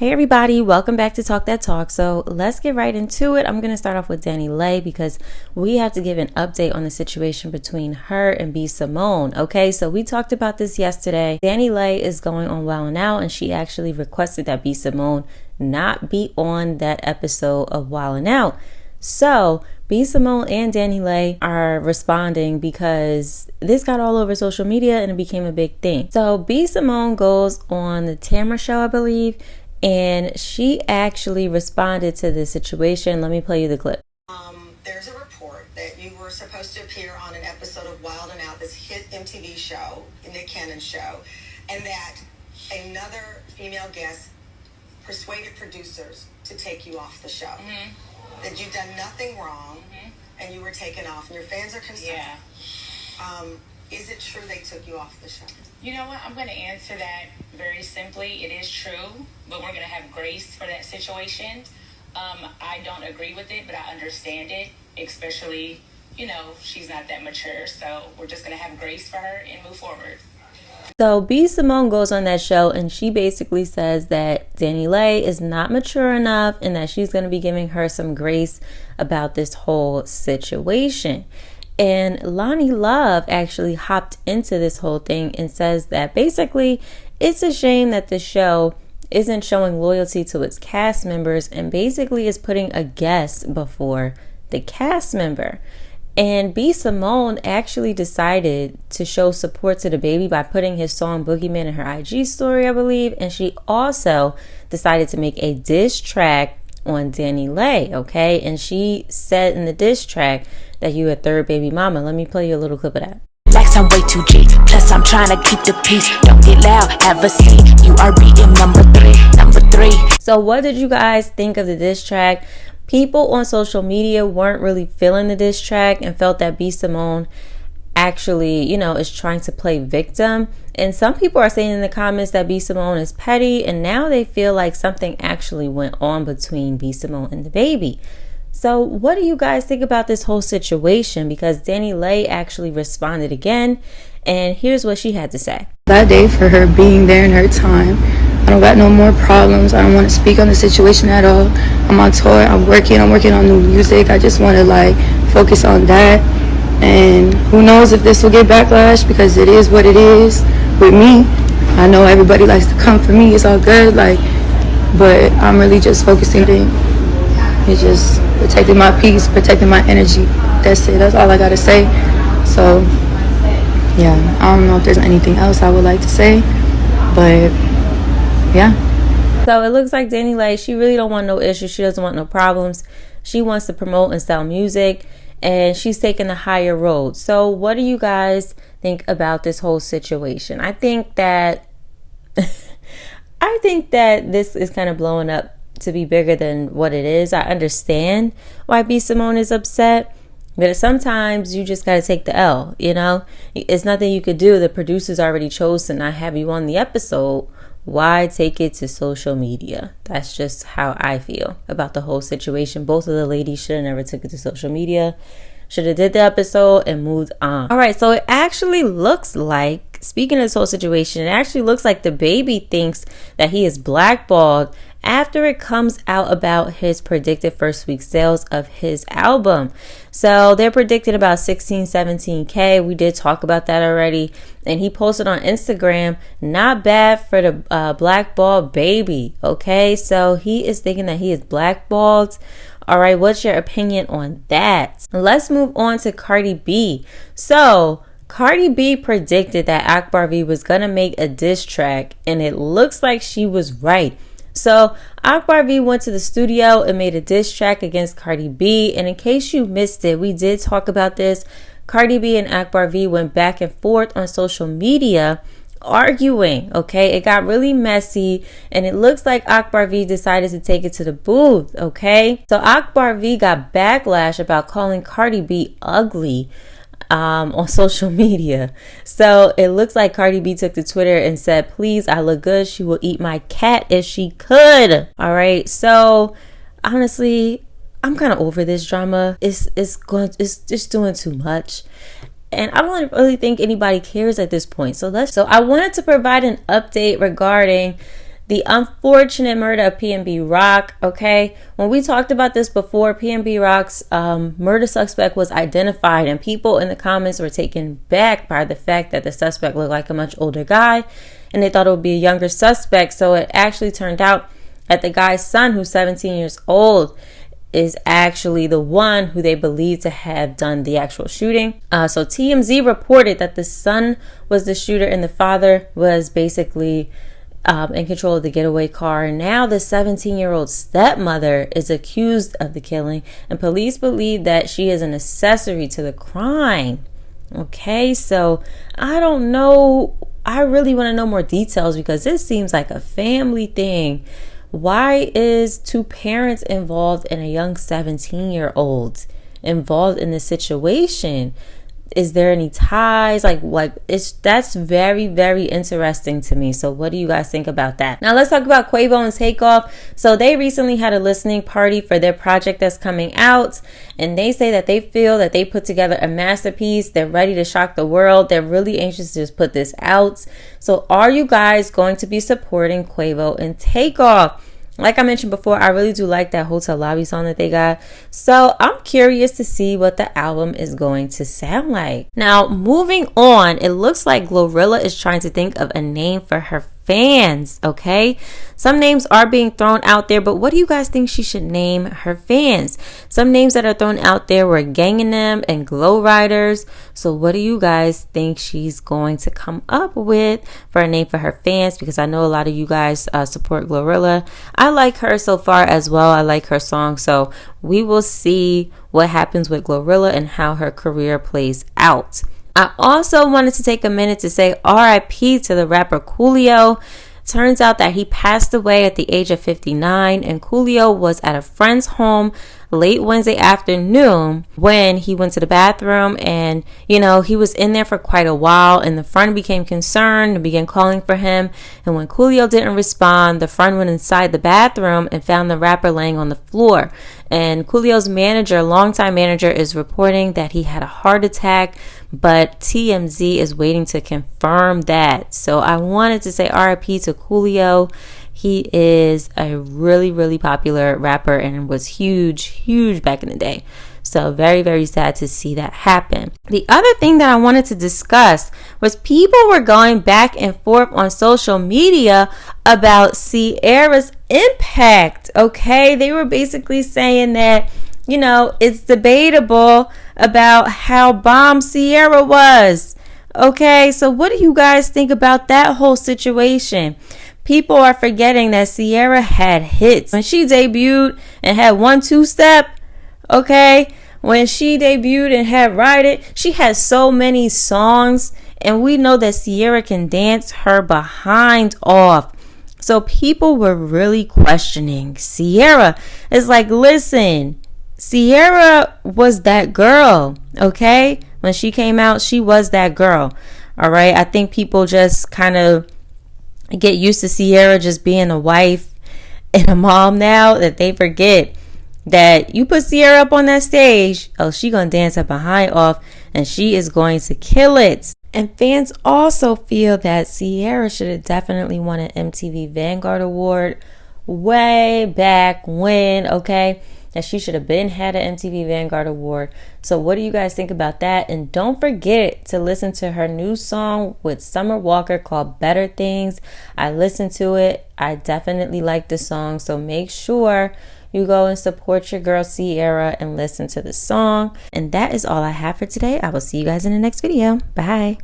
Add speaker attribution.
Speaker 1: Hey everybody, welcome back to Talk That Talk. So let's get right into it. I'm going to start off with Dani Leigh because we have to give an update on the situation between her and B. Simone. Okay, so we talked about this yesterday. Dani Leigh is going on Wild 'N Out, and she actually requested that B. Simone not be on that episode of Wild 'N Out. So B. Simone and Dani Leigh are responding because this got all over social media and it became a big thing. So B. Simone goes on the Tamra show, I believe, and she actually responded to this situation. Let me play you the clip.
Speaker 2: There's a report that you were supposed to appear on an episode of Wild 'N Out, this hit MTV show, Nick Cannon's show, and that another female guest persuaded producers to take you off the show. Mm-hmm. That you've done nothing wrong, and you were taken off, and your fans are concerned. Yeah. Is it true they took you off the show?
Speaker 3: You know what? I'm going to answer that very simply. It is true, but we're going to have grace for that situation. I don't agree with it, but I understand it, especially, she's not that mature, so we're just going to have grace for her and move forward.
Speaker 1: So B. Simone goes on that show and she basically says that Dani Leigh is not mature enough and that she's going to be giving her some grace about this whole situation. And Loni Love actually hopped into this whole thing and says that basically it's a shame that the show isn't showing loyalty to its cast members and basically is putting a guest before the cast member. And B. Simone actually decided to show support to the baby by putting his song Boogeyman in her IG story, I believe. And she also decided to make a diss track on Dani Leigh, okay? And she said in the diss track that you a third baby mama. Let me play you a little clip of that.
Speaker 4: Like I'm way too G, plus I'm trying to keep the peace. Don't get loud, have a seat. You are beating number three.
Speaker 1: So what did you guys think of the diss track? People on social media weren't really feeling the diss track and felt that B. Simone actually, is trying to play victim. And some people are saying in the comments that B. Simone is petty, and now they feel like something actually went on between B. Simone and the baby. So what do you guys think about this whole situation? Because Dani Leigh actually responded again, and here's what she had to say.
Speaker 5: That day for her being there in her time. I don't got no more problems. I don't want to speak on the situation at all. I'm on tour. I'm working on new music. I just want to focus on that. And who knows if this will get backlash, because it is what it is with me. I know everybody likes to come for me. It's all good. But I'm really just focusing on it's just protecting my peace, protecting my energy. That's it. That's all I got to say. So, yeah, I don't know if there's anything else I would like to say, but yeah.
Speaker 1: So it looks like Dani Leigh, she really don't want no issues. She doesn't want no problems. She wants to promote and sell music, and she's taking the higher road. So what do you guys think about this whole situation? I think that this is kind of blowing up to be bigger than what it is. I understand why B. Simone is upset, but sometimes you just got to take the L, It's nothing you could do. The producers already chose to not have you on the episode. Why take it to social media? That's just how I feel about the whole situation. Both of the ladies should have never took it to social media. Should have did the episode and moved on. All right, so it actually looks like, speaking of this whole situation, it actually looks like the baby thinks that he is blackballed after it comes out about his predicted first week sales of his album. So they're predicting about 17K. We did talk about that already. And he posted on Instagram, not bad for the blackballed baby. Okay, so he is thinking that he is blackballed. All right, what's your opinion on that? Let's move on to Cardi B. So Cardi B predicted that Akbar V was going to make a diss track, and it looks like she was right. So Akbar V went to the studio and made a diss track against Cardi B. And in case you missed it, we did talk about this. Cardi B and Akbar V went back and forth on social media arguing. Okay, it got really messy, and it looks like Akbar V decided to take it to the booth. Okay, so Akbar V got backlash about calling Cardi B ugly on social media. So it looks like Cardi B took to Twitter and said, "Please, I look good. She will eat my cat if she could." All right, so honestly, I'm kind of over this drama. It's just doing too much, and I don't really think anybody cares at this point. So I wanted to provide an update regarding the unfortunate murder of PNB Rock, okay? When we talked about this before, PNB Rock's murder suspect was identified, and people in the comments were taken back by the fact that the suspect looked like a much older guy, and they thought it would be a younger suspect. So it actually turned out that the guy's son, who's 17 years old, is actually the one who they believe to have done the actual shooting. So TMZ reported that the son was the shooter and the father was basically in control of the getaway car. And now the 17-year-old stepmother is accused of the killing, and police believe that she is an accessory to the crime. Okay, so I don't know. I really want to know more details because this seems like a family thing. Why is two parents involved and a young 17-year-old involved in this situation? Is there any ties? That's very, very interesting to me. So what do you guys think about that? Now let's talk about Quavo and Takeoff. So they recently had a listening party for their project that's coming out, and they say that they feel that they put together a masterpiece. They're ready to shock the world. They're really anxious to just put this out. So are you guys going to be supporting Quavo and Takeoff? Like I mentioned before, I really do like that Hotel Lobby song that they got. So I'm curious to see what the album is going to sound like. Now, moving on, it looks like Glorilla is trying to think of a name for her fans, okay? Some names are being thrown out there, but what do you guys think she should name her fans? Some names that are thrown out there were Gangin' Them and Glow Riders. So what do you guys think she's going to come up with for a name for her fans? Because I know a lot of you guys support Glorilla. I like her so far as well. I like her song. So we will see what happens with Glorilla and how her career plays out. I also wanted to take a minute to say RIP to the rapper Coolio. Turns out that he passed away at the age of 59, and Coolio was at a friend's home late Wednesday afternoon when he went to the bathroom, and he was in there for quite a while, and the friend became concerned and began calling for him. And when Coolio didn't respond, the friend went inside the bathroom and found the rapper laying on the floor. And Coolio's manager, longtime manager, is reporting that he had a heart attack, but TMZ is waiting to confirm that. So I wanted to say RIP to Coolio. He is a really, really popular rapper and was huge back in the day. So very, very sad to see that happen. The other thing that I wanted to discuss was people were going back and forth on social media about Ciara's impact. Okay, they were basically saying that, it's debatable about how bomb Ciara was. Okay, so what do you guys think about that whole situation? People are forgetting that Ciara had hits. When she debuted and had 1-2 Step, okay, when she debuted and had Ride It, she had so many songs, and we know that Ciara can dance her behind off. So people were really questioning Ciara. It's like, listen, Ciara was that girl, okay? When she came out, she was that girl, all right? I think people just kind of get used to Ciara just being a wife and a mom now that they forget that you put Ciara up on that stage, she gonna dance her behind off, and she is going to kill it. And fans also feel that Ciara should have definitely won an MTV Vanguard Award way back when, okay? That she should have had an MTV Vanguard Award. So what do you guys think about that? And don't forget to listen to her new song with Summer Walker called Better Things. I listened to it. I definitely like the song. So make sure you go and support your girl Ciara and listen to the song. And that is all I have for today. I will see you guys in the next video. Bye.